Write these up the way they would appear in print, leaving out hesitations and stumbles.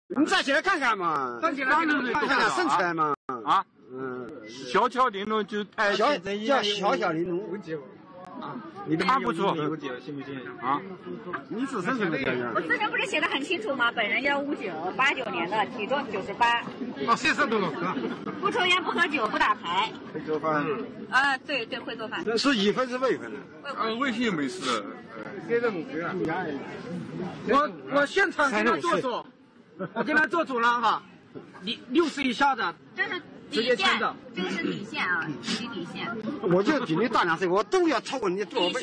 你站起来看看嘛，站起来看看身材嘛。啊，小巧玲珑就太叫小巧玲珑。你看不出信不信啊？你自身什么条件？我自身不是写的很清楚吗？本人要59，89年的，体重98。哦，40多了。不抽烟，不喝酒，不打牌。会做饭。对，会做饭。是一分是未分的？微信没事。我现场给他做主，我给他做主了哈。你60以下的，这是直接签的，这个是底线啊，底线。我就比你大2岁，我都要超过你多倍。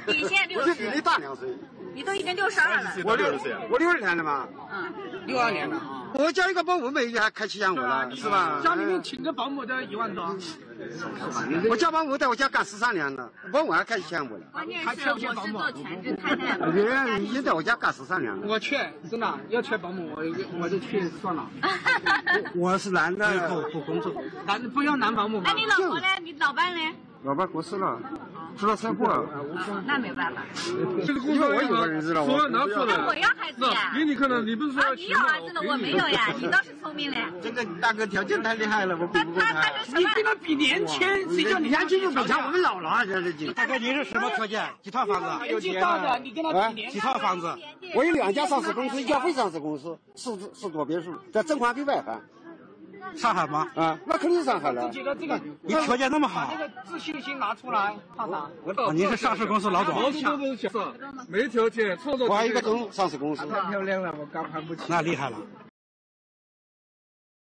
底线60。我就比你大2岁。你都已经62了。我62年的嘛。62年的啊。我交一个保姆每月还开7千5了，是吧？家里面请个保姆的1万多。我叫保姆在我家干13年了，保姆还开1千5了。关键是我是做全职太太。你已经在我家干13年了。我去，真的要缺保姆，我就去算了。我是男的，以后不工作。不要男保姆吗？那你老婆呢？你老伴呢？老伴过世了，出了车祸了。那没办法。这个工作我有个人知道，说拿出来。那我要孩子呀。给你看到，你不是说你有儿子的，我没有呀。你倒是聪明嘞。这个大哥条件太厉害了，我比不过他。你跟他比年轻，谁叫你年轻就比强？我们老了啊，这是。大哥，您是什么条件？几套房子？年纪大的，你跟他比年轻。几套房子？我有2家上市公司，1家非上市公司，4座别墅，在甄嬛对外环。上海吗？啊，那肯定是上海了。这个，你条件那么好，把这个自信心拿出来，看看。您是上市公司老总。没条件，创造。我还有一个上市公司。太漂亮了，我高攀不起。那厉害了。